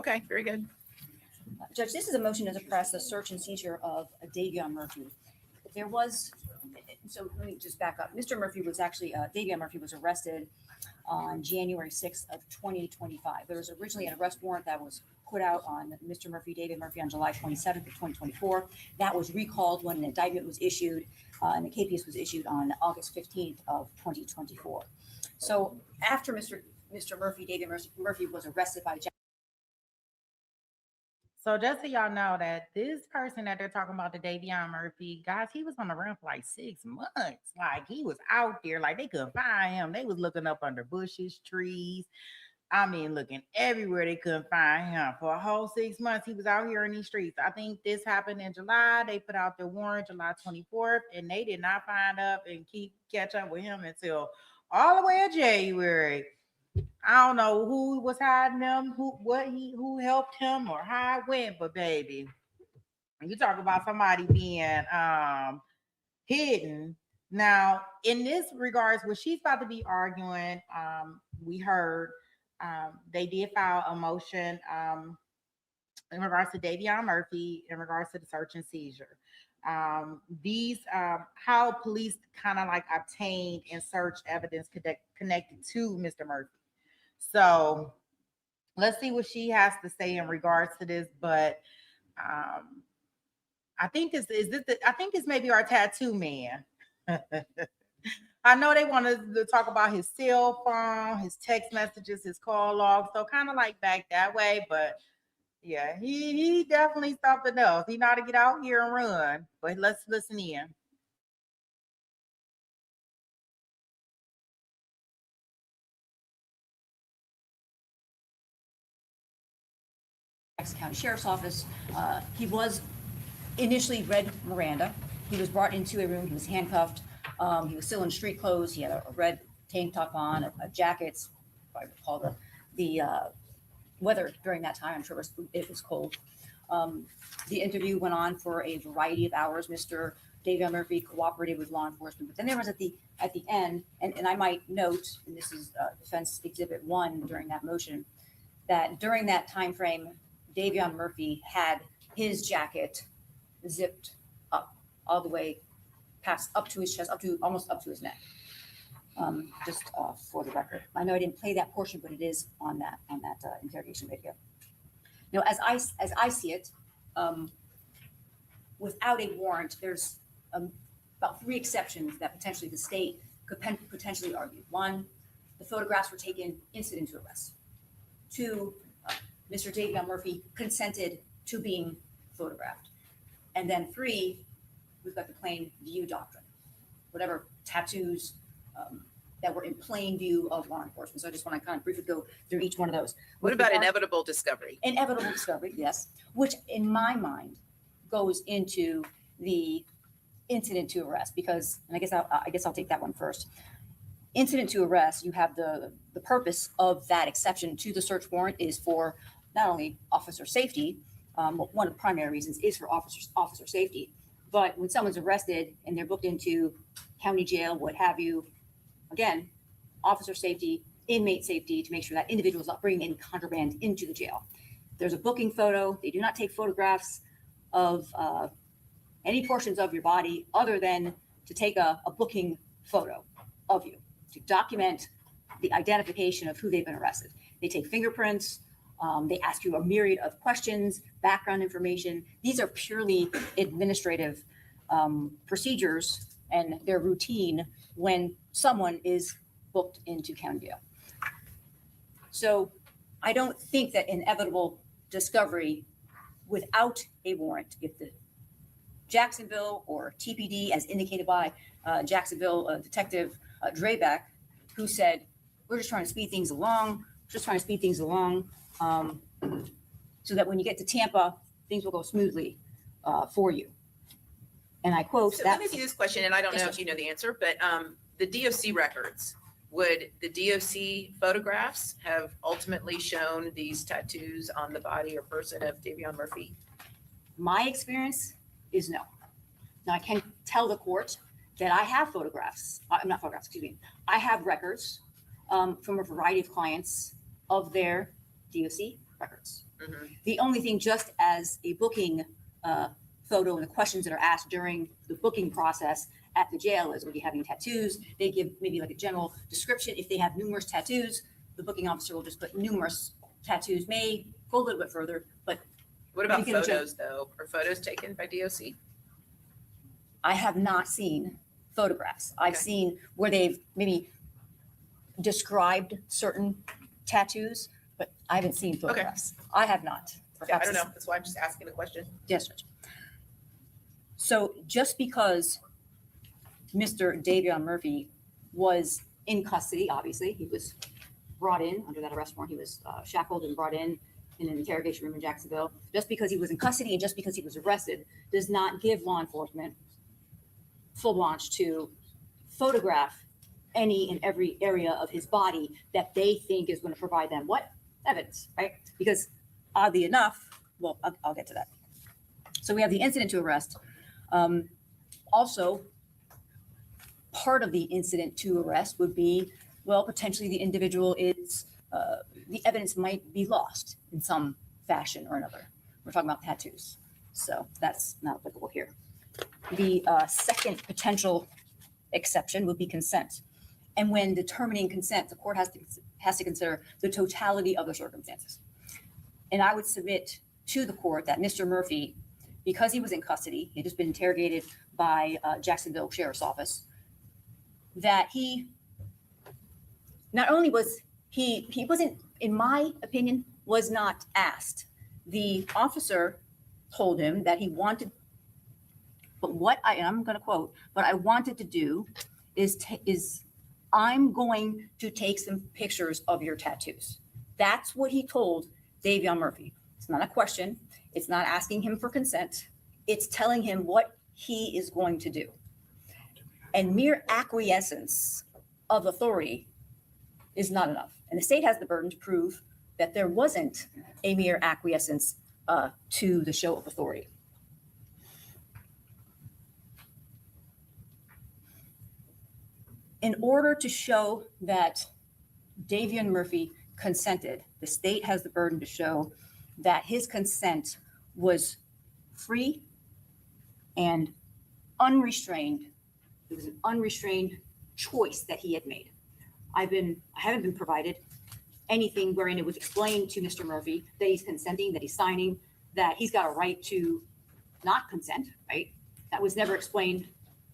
Okay, very good. Judge, this is a motion to suppress the search and seizure of Davion Murphy. There was, so let me just back up. Mr. Murphy was actually, Davion Murphy was arrested on January 6th of 2025. There was originally an arrest warrant that was put out on Mr. Murphy, Davion Murphy, on July 27th of 2024. That was recalled when an indictment was issued, and the KPS was issued on August 15th of 2024. So after Mr. Murphy, Davion Murphy was arrested by So just so y'all know that this person that they're talking about, the Davion Murphy, guys, he was on the run for like 6 months. Like he was out there, like they couldn't find him. They was looking up under bushes, trees. I mean, looking everywhere, they couldn't find him. For a whole 6 months, he was out here in these streets. I think this happened in July. They put out the warrant July 24th, and they did not find up and catch up with him until all the way in January. I don't know who was hiding him, who helped him, or how it went, but baby, you talk about somebody being hidden. Now, in this regards, what she's about to be arguing, we heard they did file a motion in regards to Davion Murphy in regards to the search and seizure. How police kind of like obtained and searched evidence connected to Mr. Murphy. So let's see what she has to say in regards to this. But I think this may be our tattoo man. I know they wanted to talk about his cell phone, his text messages, his call logs. So kind of like back that way, but yeah, he definitely something else. He know how to get out here and run. But let's listen in. Jackson County Sheriff's Office. He was initially read Miranda. He was brought into a room. He was handcuffed. He was still in street clothes. He had a red tank top on, a jacket. If I recall the weather during that time, I'm sure it was cold. The interview went on for a variety of hours. Mr. Davion Murphy cooperated with law enforcement, but then there was at the end, and I might note, and this is Defense Exhibit 1 during that motion, that during that time frame, Davion Murphy had his jacket zipped up all the way past up to his chest, almost up to his neck. Just for the record, I know I didn't play that portion, but it is on that interrogation video. Now, as I see it, without a warrant, there's about 3 exceptions that potentially the state could potentially argue. 1, the photographs were taken incident to arrest. 2, Mr. Davion Murphy consented to being photographed. And then 3, we've got the plain view doctrine, whatever tattoos that were in plain view of law enforcement. So I just want to kind of briefly go through each one of those. What about inevitable discovery? Inevitable discovery, yes, which in my mind goes into the incident to arrest, because, and I guess I'll take that one first. Incident to arrest, you have the purpose of that exception to the search warrant is for not only officer safety, one of the primary reasons is for officer safety, but when someone's arrested and they're booked into county jail, what have you, again, officer safety, inmate safety, to make sure that individual is not bringing any contraband into the jail. There's a booking photo. They do not take photographs of any portions of your body other than to take a booking photo of you to document the identification of who they've been arrested. They take fingerprints. They ask you a myriad of questions, background information. These are purely administrative procedures, and they're routine when someone is booked into county jail. So I don't think that inevitable discovery without a warrant, if the Jacksonville or TPD, as indicated by Jacksonville Detective Drebeck, who said, we're just trying to speed things along, so that when you get to Tampa, things will go smoothly for you. And I quote, so let me ask you this question, and I don't know if you know the answer, but the DOC records, would the DOC photographs have ultimately shown these tattoos on the body or person of Davion Murphy? My experience is no. Now, I can tell the court that I have I have records from a variety of clients of their DOC records. Mhm. The only thing, just as a booking photo and the questions that are asked during the booking process at the jail is, are you having tattoos? They give maybe like a general description. If they have numerous tattoos, the booking officer will just put numerous tattoos, may go a little bit further, but What about You can adjust- photos though? Are photos taken by DOC? I have not seen photographs. I've Okay. seen where they've maybe described certain tattoos, but I haven't seen photographs. I have not. Okay, I don't know. That's why I'm just asking the question. Yes, Judge. So just because Mr. Davion Murphy was in custody, obviously, he was brought in under that arrest warrant. He was shackled and brought in an interrogation room in Jacksonville. Just because he was in custody and just because he was arrested does not give law enforcement full blanche to photograph any and every area of his body that they think is going to provide them what? Evidence, right? Because oddly enough, well, I'll get to that. So we have the incident to arrest. Also, part of the incident to arrest would be, well, potentially the individual is, the evidence might be lost in some fashion or another. We're talking about tattoos. So that's not applicable here. The second potential exception would be consent. And when determining consent, the court has to consider the totality of the circumstances. And I would submit to the court that Mr. Murphy, because he was in custody, he had just been interrogated by Jacksonville Sheriff's Office, that he not only was he wasn't, in my opinion, was not asked. The officer told him that he wanted, but I'm going to quote, what I wanted to do is I'm going to take some pictures of your tattoos. That's what he told Davion Murphy. It's not a question. It's not asking him for consent. It's telling him what he is going to do. And mere acquiescence of authority is not enough. And the state has the burden to prove that there wasn't a mere acquiescence to the show of authority. In order to show that Davion Murphy consented, the state has the burden to show that his consent was free and unrestrained. It was an unrestrained choice that he had made. I haven't been provided anything wherein it was explained to Mr. Murphy that he's consenting, that he's signing, that he's got a right to not consent, right? That was never explained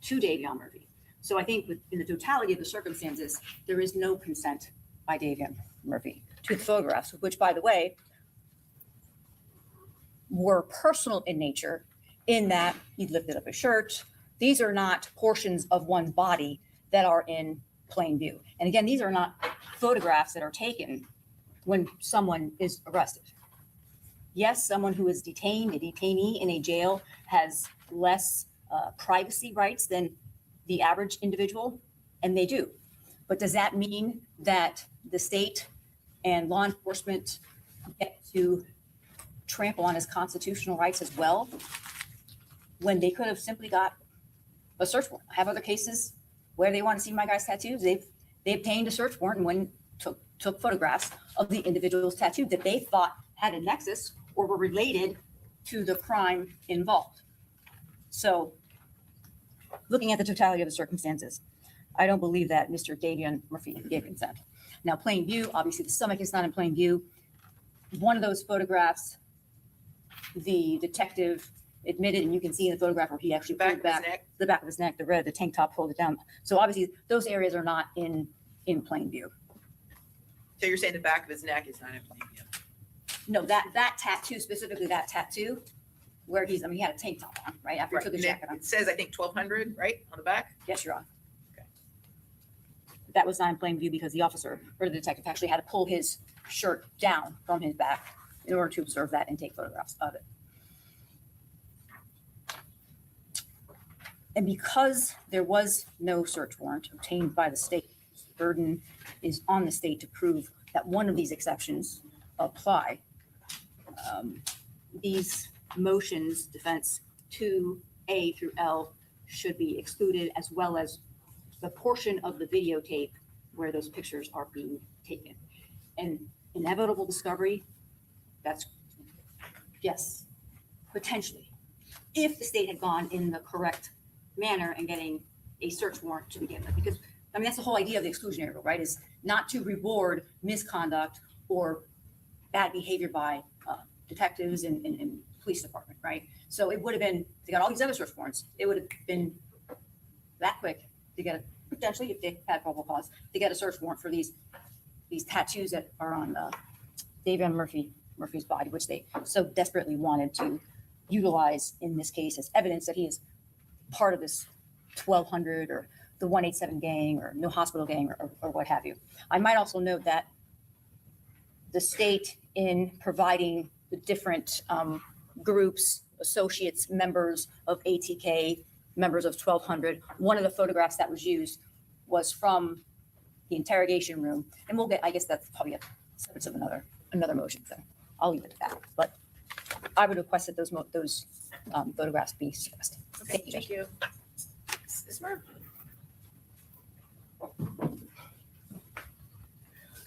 to Davion Murphy. So I think in the totality of the circumstances, there is no consent by Davion Murphy to the photographs, which, by the way, were personal in nature, in that he lifted up his shirt. These are not portions of one body that are in plain view. And again, these are not photographs that are taken when someone is arrested. Yes, someone who is detained, a detainee in a jail, has less privacy rights than the average individual, and they do. But does that mean that the state and law enforcement get to trample on his constitutional rights as well, when they could have simply got a search warrant? I have other cases where they want to see my guy's tattoos. They obtained a search warrant and took photographs of the individual's tattoo that they thought had a nexus or were related to the crime involved. So looking at the totality of the circumstances, I don't believe that Mr. Davion Murphy gave consent. Now, plain view, obviously the stomach is not in plain view. One of those photographs, the detective admitted, and you can see in the photograph where he actually pulled back the back of his neck, the tank top pulled it down. So obviously those areas are not in plain view. So you're saying the back of his neck is not in plain view? No, that tattoo, specifically that tattoo, where he had a tank top on, right? After he took his jacket on. It says, I think, 1,200, right, on the back? Yes, Your Honor. Okay. That was not in plain view because the officer or the detective actually had to pull his shirt down from his back in order to observe that and take photographs of it. And because there was no search warrant obtained by the state, the burden is on the state to prove that one of these exceptions apply. These motions, defense 2A through L, should be excluded, as well as the portion of the videotape where those pictures are being taken. And inevitable discovery, that's Yes, potentially. If the state had gone in the correct manner and getting a search warrant to begin with, because I mean, that's the whole idea of the exclusionary rule, right? Is not to reward misconduct or bad behavior by detectives and police department, right? So it would have been, they got all these other search warrants. It would have been that quick to get potentially, if they had probable cause, to get a search warrant for these tattoos that are on Davion Murphy's body, which they so desperately wanted to utilize in this case as evidence that he is part of this 1200 or the 187 gang or no hospital gang or what have you. I might also note that the state, in providing the different groups, associates, members of ATK, members of 1200, one of the photographs that was used was from the interrogation room. And we'll get, I guess that's probably a subject of another motion. So I'll leave it at that. But I would request that those photographs be suppressed. Okay, thank you. Ms. Murphy.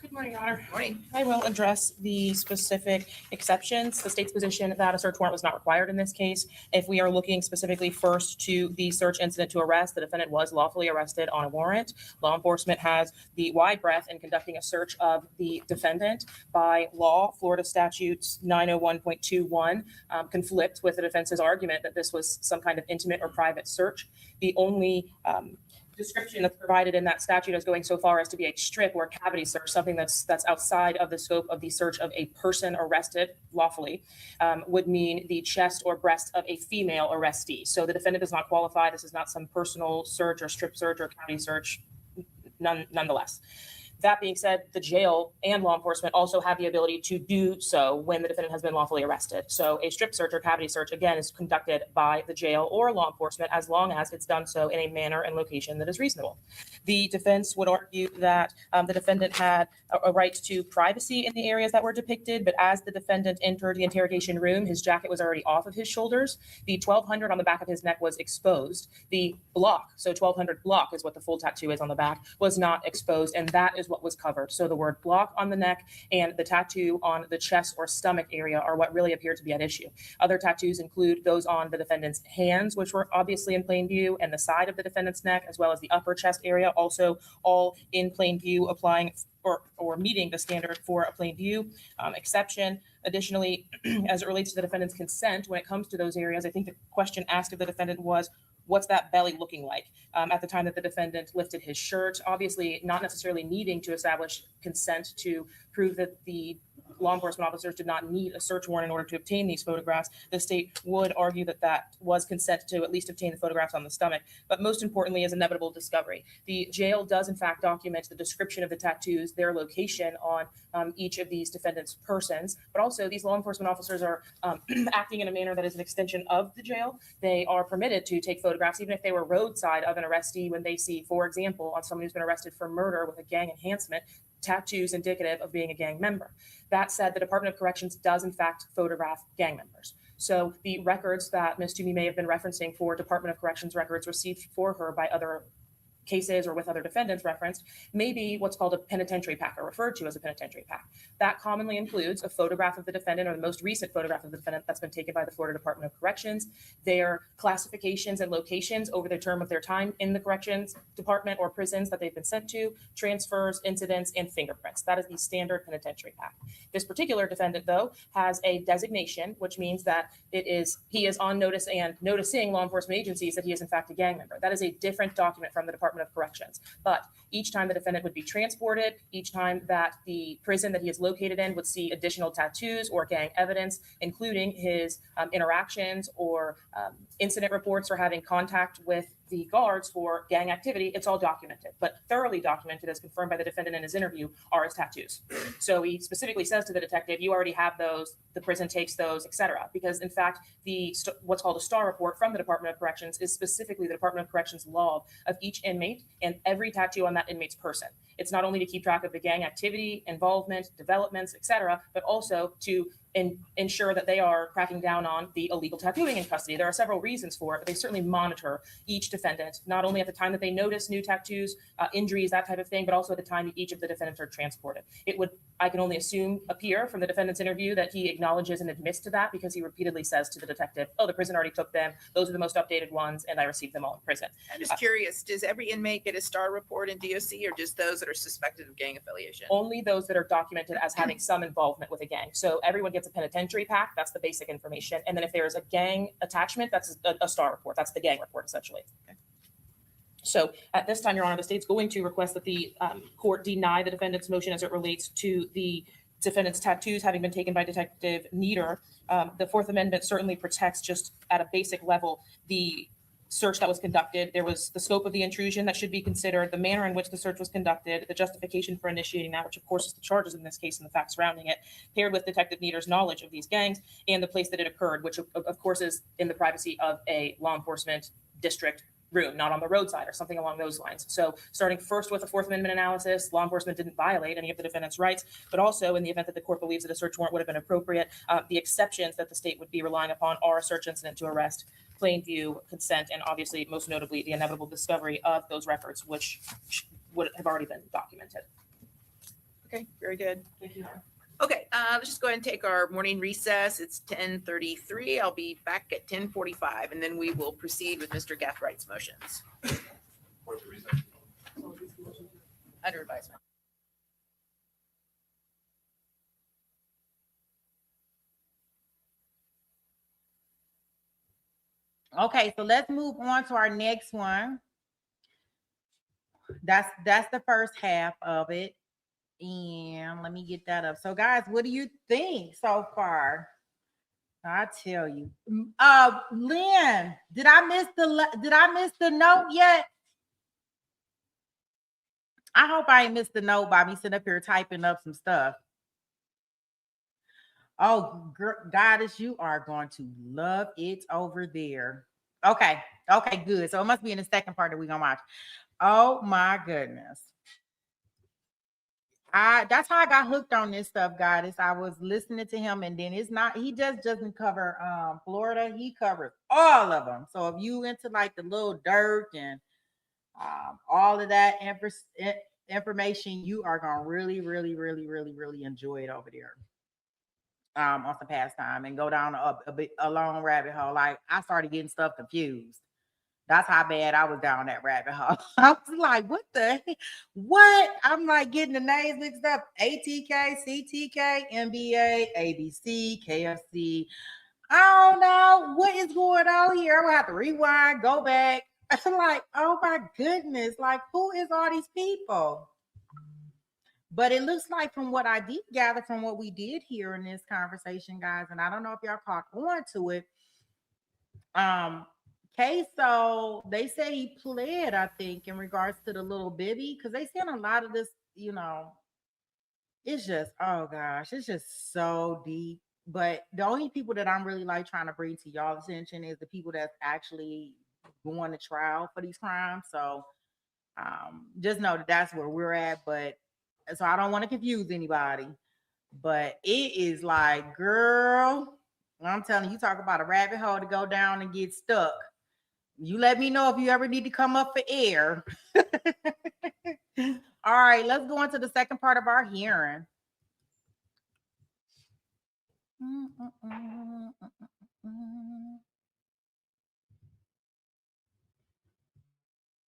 Good morning, Your Honor. Morning. I will address the specific exceptions. The state's position that a search warrant was not required in this case. If we are looking specifically first to the search incident to arrest, the defendant was lawfully arrested on a warrant. Law enforcement has the wide breadth in conducting a search of the defendant. By law, Florida statutes 901.21 conflict with the defense's argument that this was some kind of intimate or private search. The only description that's provided in that statute is going so far as to be a strip or a cavity search, something that's outside of the scope of the search of a person arrested lawfully, would mean the chest or breast of a female arrestee. So the defendant does not qualify. This is not some personal search or strip search or cavity search, nonetheless. That being said, the jail and law enforcement also have the ability to do so when the defendant has been lawfully arrested. So a strip search or cavity search, again, is conducted by the jail or law enforcement as long as it's done so in a manner and location that is reasonable. The defense would argue that the defendant had a right to privacy in the areas that were depicted, but as the defendant entered the interrogation room, his jacket was already off of his shoulders. The 1200 on the back of his neck was exposed. The block, so 1200 block is what the full tattoo is on the back, was not exposed, and that is what was covered. So the word block on the neck and the tattoo on the chest or stomach area are what really appear to be at issue. Other tattoos include those on the defendant's hands, which were obviously in plain view, and the side of the defendant's neck, as well as the upper chest area, also all in plain view, applying or meeting the standard for a plain view exception. Additionally, as it relates to the defendant's consent, when it comes to those areas, I think the question asked of the defendant was, what's that belly looking like at the time that the defendant lifted his shirt? Obviously, not necessarily needing to establish consent to prove that the law enforcement officers did not need a search warrant in order to obtain these photographs. The state would argue that that was consent to at least obtain the photographs on the stomach. But most importantly is inevitable discovery. The jail does in fact document the description of the tattoos, their location on each of these defendants' persons, but also these law enforcement officers are acting in a manner that is an extension of the jail. They are permitted to take photographs, even if they were roadside of an arrestee, when they see, for example, on someone who's been arrested for murder with a gang enhancement, tattoos indicative of being a gang member. That said, the Department of Corrections does in fact photograph gang members. So the records that Ms. Toomey may have been referencing for Department of Corrections records received for her by other cases or with other defendants referenced may be what's called a penitentiary pack, or referred to as a penitentiary pack. That commonly includes a photograph of the defendant or the most recent photograph of the defendant that's been taken by the Florida Department of Corrections, their classifications and locations over the term of their time in the corrections department or prisons that they've been sent to, transfers, incidents, and fingerprints. That is the standard penitentiary pack. This particular defendant, though, has a designation, which means that he is on notice and noticing law enforcement agencies that he is in fact a gang member. That is a different document from the Department of Corrections. But each time the defendant would be transported, each time that the prison that he is located in would see additional tattoos or gang evidence, including his interactions or incident reports or having contact with the guards for gang activity, it's all documented, but thoroughly documented, as confirmed by the defendant in his interview, are his tattoos. So he specifically says to the detective, you already have those, the prison takes those, etc. Because in fact, what's called a STAR report from the Department of Corrections is specifically the Department of Corrections log of each inmate and every tattoo on that inmate's person. It's not only to keep track of the gang activity, involvement, developments, etc., but also to ensure that they are cracking down on the illegal tattooing in custody. There are several reasons for it, but they certainly monitor each defendant, not only at the time that they notice new tattoos, injuries, that type of thing, but also at the time that each of the defendants are transported. It would I can only assume appear from the defendant's interview that he acknowledges and admits to that because he repeatedly says to the detective, oh, the prison already took them. Those are the most updated ones, and I received them all in prison. I'm just curious, does every inmate get a STAR report in DOC or just those that are suspected of gang affiliation? Only those that are documented as having some involvement with a gang. So everyone gets a penitentiary pack. That's the basic information. And then if there is a gang attachment, that's a STAR report. That's the gang report, essentially. Okay. So at this time, Your Honor, the state's going to request that the court deny the defendant's motion as it relates to the defendant's tattoos having been taken by Detective Nieder. The Fourth Amendment certainly protects, just at a basic level, the search that was conducted. There was the scope of the intrusion that should be considered, the manner in which the search was conducted, the justification for initiating that, which of course is the charges in this case and the facts surrounding it, paired with Detective Nieder's knowledge of these gangs and the place that it occurred, which of course is in the privacy of a law enforcement district room, not on the roadside or something along those lines. So starting first with a Fourth Amendment analysis, law enforcement didn't violate any of the defendant's rights, but also in the event that the court believes that a search warrant would have been appropriate, the exceptions that the state would be relying upon are a search incident to arrest, plain view, consent, and obviously, most notably, the inevitable discovery of those records, which would have already been documented. Okay, very good. Thank you. Okay, let's just go ahead and take our morning recess. It's 10:33. I'll be back at 10:45, and then we will proceed with Mr. Gathwright's motions. Under advisement. Okay, so let's move on to our next one. That's the first half of it. And let me get that up. So guys, what do you think so far? I tell you. Lynn, did I miss the note yet? I hope I ain't missed the note by me sitting up here typing up some stuff. Oh, Goddess, you are going to love it over there. Okay, good. So it must be in the second part that we're gonna watch. Oh my goodness. That's how I got hooked on this stuff, Goddess. I was listening to him, and then he just doesn't cover Florida, he covers all of them. So if you into like the little dirt and all of that information, you are gonna really enjoy it over there. On some pastime and go down a long rabbit hole. Like I started getting stuff confused. That's how bad I was down that rabbit hole. I was like, what the heck? What? I'm like getting the names mixed up. ATK, CTK, NBA, ABC, KFC. I don't know what is going on here. I'm gonna have to rewind, go back. I'm like, oh my goodness, like who is all these people? But it looks like from what I did gather from what we did here in this conversation, guys, and I don't know if y'all caught on to it. So they say he pled, I think, in regards to the little Bibby, because they sent a lot of this, it's just, oh gosh, it's just so deep. But the only people that I'm really like trying to bring to y'all attention is the people that's actually going to trial for these crimes. So just know that that's where we're at. But so I don't want to confuse anybody. But it is like, girl, I'm telling you, talk about a rabbit hole to go down and get stuck. You let me know if you ever need to come up for air. All right, let's go on to the second part of our hearing.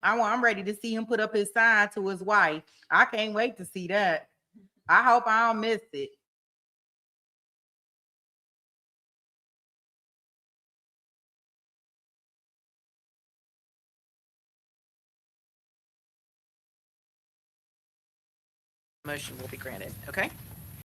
I'm ready to see him put up his sign to his wife. I can't wait to see that. I hope I don't miss it. Motion will be granted. Okay.